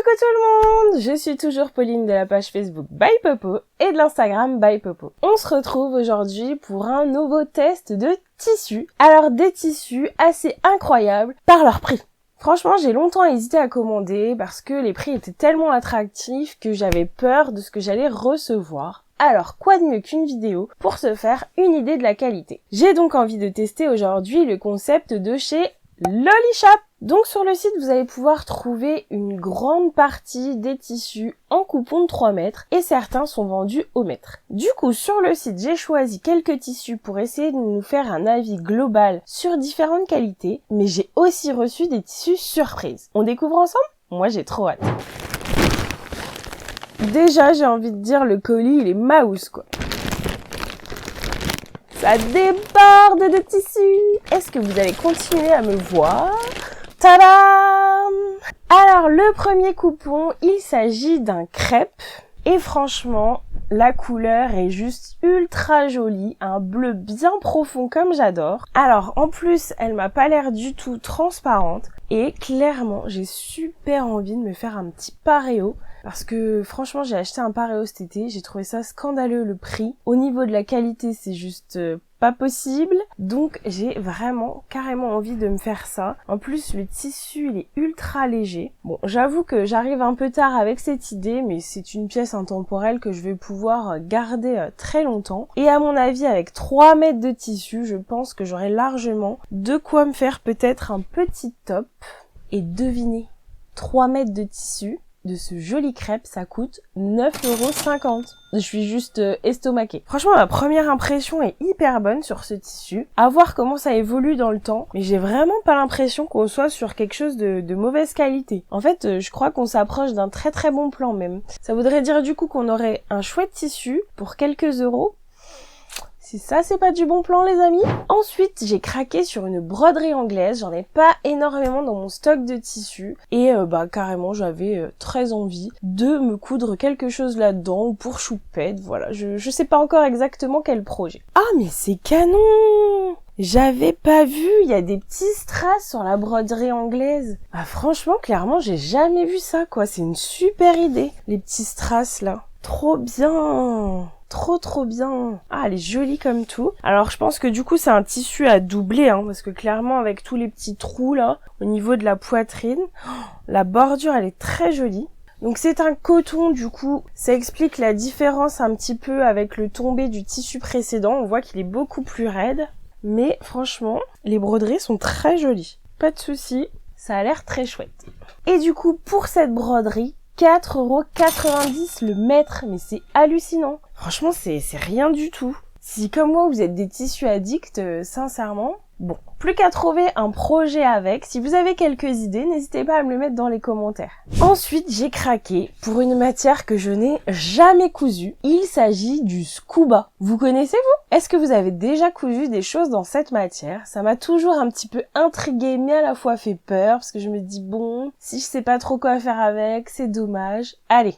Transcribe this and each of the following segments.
Coucou tout le monde, je suis toujours Pauline de la page Facebook By Popo et de l'Instagram By Popo. On se retrouve aujourd'hui pour un nouveau test de tissus. Alors des tissus assez incroyables par leur prix. Franchement, j'ai longtemps hésité à commander parce que les prix étaient tellement attractifs que j'avais peur de ce que j'allais recevoir. Alors, quoi de mieux qu'une vidéo pour se faire une idée de la qualité? J'ai donc envie de tester aujourd'hui le concept de chez Lollyshop. Donc sur le site, vous allez pouvoir trouver une grande partie des tissus en coupon de 3 mètres et certains sont vendus au mètre. Du coup, sur le site, j'ai choisi quelques tissus pour essayer de nous faire un avis global sur différentes qualités, mais j'ai aussi reçu des tissus surprises. On découvre ensemble? Moi, j'ai trop hâte. Déjà, j'ai envie de dire, le colis, il est mouse, quoi. Ça déborde de tissus. Est-ce que vous allez continuer à me voir? Tadam! Alors, le premier coupon, il s'agit d'un crêpe. Et franchement, la couleur est juste ultra jolie. Un bleu bien profond comme j'adore. Alors, en plus, elle m'a pas l'air du tout transparente. Et clairement, j'ai super envie de me faire un petit paréo. Parce que franchement, j'ai acheté un paréo cet été. J'ai trouvé ça scandaleux le prix. Au niveau de la qualité, c'est juste pas possible. Donc j'ai vraiment carrément envie de me faire ça. En plus, le tissu, il est ultra léger. Bon, j'avoue que j'arrive un peu tard avec cette idée, mais c'est une pièce intemporelle que je vais pouvoir garder très longtemps. Et à mon avis, avec 3 mètres de tissu, je pense que j'aurai largement de quoi me faire peut-être un petit top. Et devinez, 3 mètres de tissu de ce joli crêpe, ça coûte 9,50 €. Je suis juste estomaquée. Franchement, ma première impression est hyper bonne sur ce tissu. À voir comment ça évolue dans le temps, mais j'ai vraiment pas l'impression qu'on soit sur quelque chose de mauvaise qualité. En fait, je crois qu'on s'approche d'un très très bon plan même. Ça voudrait dire du coup qu'on aurait un chouette tissu pour quelques euros. Si ça, c'est pas du bon plan, les amis. Ensuite, j'ai craqué sur une broderie anglaise. J'en ai pas énormément dans mon stock de tissus. Et carrément, j'avais très envie de me coudre quelque chose là-dedans pour choupette. Voilà, je sais pas encore exactement quel projet. Ah, mais c'est canon! J'avais pas vu, il y a des petits strass sur la broderie anglaise. Ah, franchement, clairement, j'ai jamais vu ça, quoi. C'est une super idée, les petits strass, là. Trop bien! Trop bien. Ah, elle est jolie comme tout. Alors je pense que du coup c'est un tissu à doubler, parce que clairement avec tous les petits trous là au niveau de la poitrine, la bordure elle est très jolie. Donc c'est un coton, du coup ça explique la différence un petit peu avec le tombé du tissu précédent. On voit qu'il est beaucoup plus raide, mais franchement les broderies sont très jolies. Pas de souci, ça a l'air très chouette. Et du coup pour cette broderie, 4,90 € le mètre, mais c'est hallucinant. Franchement, c'est rien du tout. Si comme moi vous êtes des tissus addicts, sincèrement, bon, plus qu'à trouver un projet avec. Si vous avez quelques idées, n'hésitez pas à me le mettre dans les commentaires. Ensuite, j'ai craqué pour une matière que je n'ai jamais cousue. Il s'agit du scuba. Vous connaissez vous? Est-ce que vous avez déjà cousu des choses dans cette matière? Ça m'a toujours un petit peu intriguée, mais à la fois fait peur, parce que je me dis bon, si je sais pas trop quoi faire avec, c'est dommage. Allez,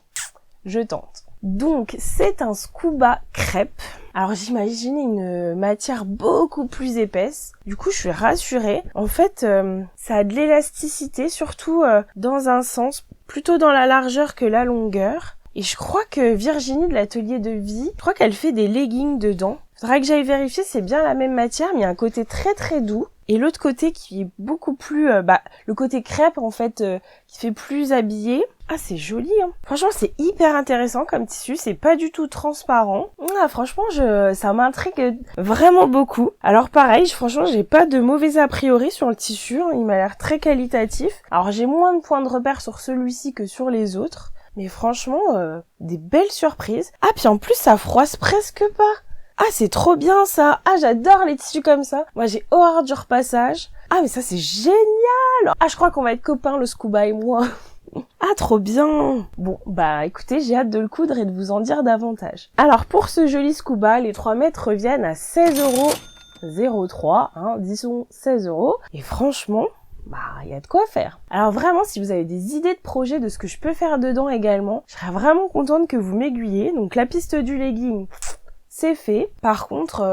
je tente. Donc, c'est un scuba crêpe. Alors, j'imaginais une matière beaucoup plus épaisse. Du coup, je suis rassurée. En fait, ça a de l'élasticité, surtout dans un sens, plutôt dans la largeur que la longueur. Et je crois que Virginie de l'atelier de vie, je crois qu'elle fait des leggings dedans. Faudrait que j'aille vérifier, c'est bien la même matière, mais il y a un côté très très doux. Et l'autre côté qui est beaucoup plus... le côté crêpe, en fait, qui fait plus habillé. Ah, c'est joli, Franchement, c'est hyper intéressant comme tissu. C'est pas du tout transparent. Ah, franchement, ça m'intrigue vraiment beaucoup. Alors, pareil, franchement, j'ai pas de mauvais a priori sur le tissu. Il m'a l'air très qualitatif. Alors, j'ai moins de points de repère sur celui-ci que sur les autres. Mais franchement, des belles surprises. Ah, puis en plus, ça froisse presque pas. Ah, c'est trop bien ça. Ah, j'adore les tissus comme ça. Moi, j'ai horreur du repassage. Ah, mais ça, c'est génial. Ah, je crois qu'on va être copains, le scuba et moi. Ah, trop bien. Bon, écoutez, j'ai hâte de le coudre et de vous en dire davantage. Alors, pour ce joli scuba, les 3 mètres reviennent à 16,03 €, disons 16 €. Et franchement, il y a de quoi faire. Alors vraiment, si vous avez des idées de projets de ce que je peux faire dedans également, je serais vraiment contente que vous m'aiguillez. Donc, la piste du legging, c'est fait. Par contre,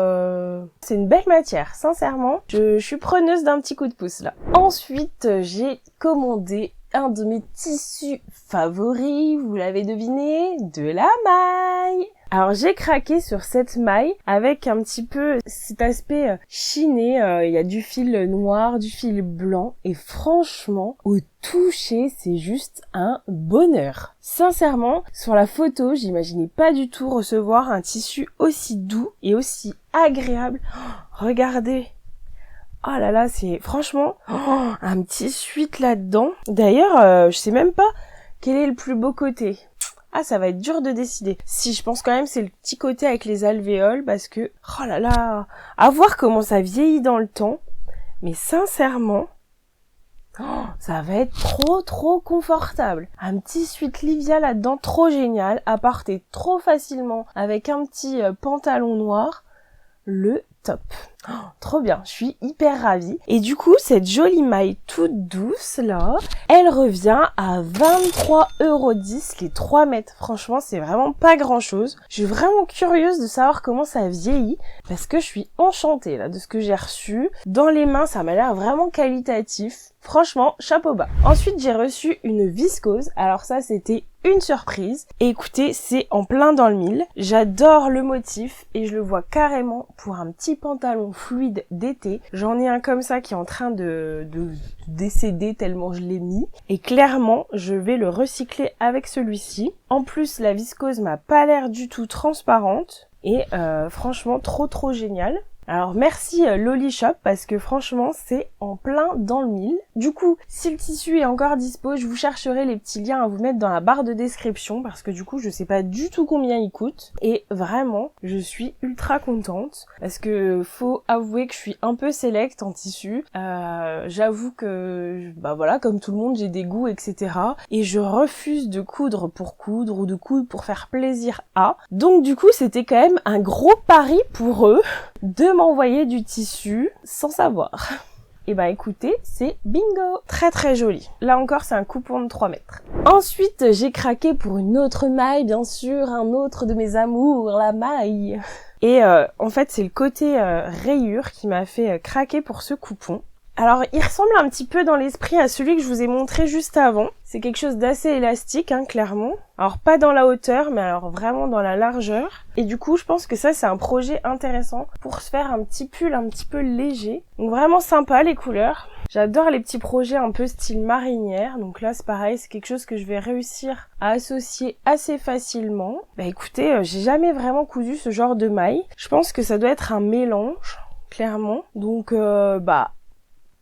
c'est une belle matière. Sincèrement, je suis preneuse d'un petit coup de pouce là. Ensuite, j'ai commandé un de mes tissus favoris, vous l'avez deviné, de la maille. Alors j'ai craqué sur cette maille avec un petit peu cet aspect chiné, il y a du fil noir, du fil blanc et franchement au toucher c'est juste un bonheur. Sincèrement sur la photo j'imaginais pas du tout recevoir un tissu aussi doux et aussi agréable. Oh, regardez. Oh là là, c'est franchement un petit suite là-dedans. D'ailleurs, je sais même pas quel est le plus beau côté. Ah, ça va être dur de décider. Si, je pense quand même c'est le petit côté avec les alvéoles parce que, oh là là, à voir comment ça vieillit dans le temps. Mais sincèrement, ça va être trop confortable. Un petit suite Livia là-dedans, trop génial, à porter trop facilement avec un petit pantalon noir. Le top. Oh, trop bien, je suis hyper ravie. Et du coup, cette jolie maille toute douce là, elle revient à 23,10 € les 3 mètres. Franchement, c'est vraiment pas grand chose. Je suis vraiment curieuse de savoir comment ça vieillit parce que je suis enchantée là de ce que j'ai reçu. Dans les mains, ça m'a l'air vraiment qualitatif. Franchement, chapeau bas. Ensuite, j'ai reçu une viscose. Alors ça, c'était une surprise. Et écoutez, c'est en plein dans le mille. J'adore le motif et je le vois carrément pour un petit pantalon fluide d'été. J'en ai un comme ça qui est en train de décéder tellement je l'ai mis. Et clairement, je vais le recycler avec celui-ci. En plus, la viscose m'a pas l'air du tout transparente. Et franchement, trop génial. Alors merci Loli Shop parce que franchement c'est en plein dans le mille. Du coup si le tissu est encore dispo je vous chercherai les petits liens à vous mettre dans la barre de description parce que du coup je sais pas du tout combien il coûte et vraiment je suis ultra contente parce que faut avouer que je suis un peu select en tissu. J'avoue que bah voilà comme tout le monde j'ai des goûts etc et je refuse de coudre pour coudre ou de coudre pour faire plaisir à. Donc du coup c'était quand même un gros pari pour eux de m'envoyer du tissu sans savoir. Et bah écoutez, c'est bingo. Très joli. Là encore, c'est un coupon de 3 mètres. Ensuite, j'ai craqué pour une autre maille, bien sûr, un autre de mes amours, la maille. Et en fait, c'est le côté rayure qui m'a fait craquer pour ce coupon. Alors, il ressemble un petit peu dans l'esprit à celui que je vous ai montré juste avant. C'est quelque chose d'assez élastique, hein, clairement. Alors, pas dans la hauteur, mais alors vraiment dans la largeur. Et du coup, je pense que ça, c'est un projet intéressant pour se faire un petit pull un petit peu léger. Donc, vraiment sympa, les couleurs. J'adore les petits projets un peu style marinière. Donc là, c'est pareil, c'est quelque chose que je vais réussir à associer assez facilement. Bah écoutez, j'ai jamais vraiment cousu ce genre de maille. Je pense que ça doit être un mélange, clairement. Donc,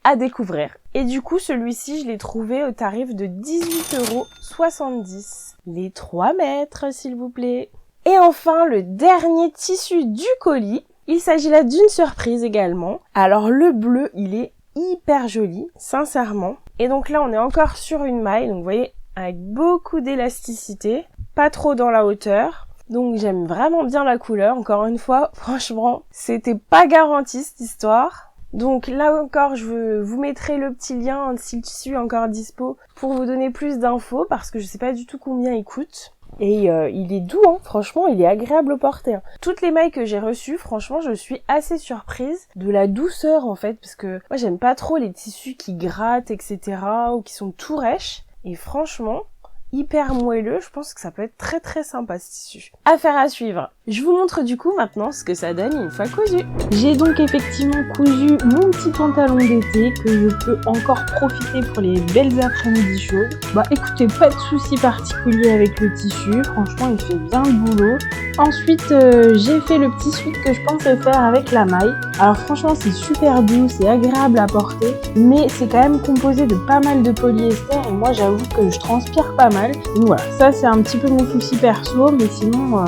à découvrir. Et du coup, celui-ci, je l'ai trouvé au tarif de 18,70 €. Les 3 mètres, s'il vous plaît. Et enfin, le dernier tissu du colis. Il s'agit là d'une surprise également. Alors, le bleu, il est hyper joli, sincèrement. Et donc là, on est encore sur une maille. Donc, vous voyez, avec beaucoup d'élasticité. Pas trop dans la hauteur. Donc, j'aime vraiment bien la couleur. Encore une fois, franchement, c'était pas garanti, cette histoire. Donc là encore, je vous mettrai le petit lien si le tissu est encore dispo pour vous donner plus d'infos parce que je sais pas du tout combien il coûte. Et il est doux, hein, franchement, il est agréable au porter. Hein. Toutes les mailles que j'ai reçues, franchement, je suis assez surprise de la douceur en fait parce que moi j'aime pas trop les tissus qui grattent, etc. ou qui sont tout rêches. Et franchement, hyper moelleux, je pense que ça peut être très sympa ce tissu. Affaire à suivre. Je vous montre du coup maintenant ce que ça donne une fois cousu. J'ai donc effectivement cousu mon petit pantalon d'été que je peux encore profiter pour les belles après-midi chaudes. Bah écoutez, pas de soucis particuliers avec le tissu, franchement il fait bien le boulot. Ensuite j'ai fait le petit sweat que je pensais faire avec la maille. Alors franchement c'est super doux, c'est agréable à porter, mais c'est quand même composé de pas mal de polyester et moi j'avoue que je transpire pas mal. Donc voilà, ça c'est un petit peu mon souci perso, mais sinon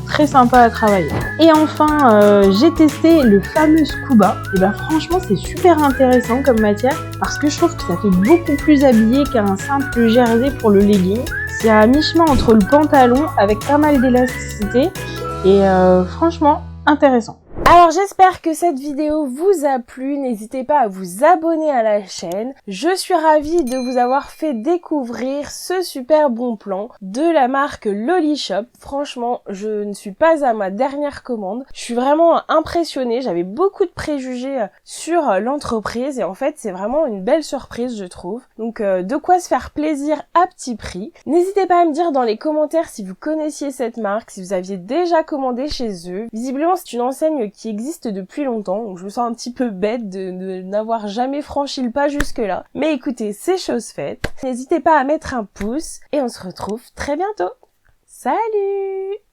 très sympa à travailler. Et enfin, j'ai testé le fameux Scuba. Et ben franchement, c'est super intéressant comme matière parce que je trouve que ça fait beaucoup plus habillé qu'un simple jersey pour le legging. C'est à mi-chemin entre le pantalon avec pas mal d'élasticité et franchement intéressant. Alors j'espère que cette vidéo vous a plu, n'hésitez pas à vous abonner à la chaîne. Je suis ravie de vous avoir fait découvrir ce super bon plan de la marque Lollyshop. Franchement, je ne suis pas à ma dernière commande. Je suis vraiment impressionnée, j'avais beaucoup de préjugés sur l'entreprise et en fait c'est vraiment une belle surprise je trouve. Donc de quoi se faire plaisir à petit prix. N'hésitez pas à me dire dans les commentaires si vous connaissiez cette marque, si vous aviez déjà commandé chez eux. Visiblement c'est une enseigne qui existe depuis longtemps, donc je me sens un petit peu bête de n'avoir jamais franchi le pas jusque là. Mais écoutez, c'est chose faite. N'hésitez pas à mettre un pouce et on se retrouve très bientôt. Salut!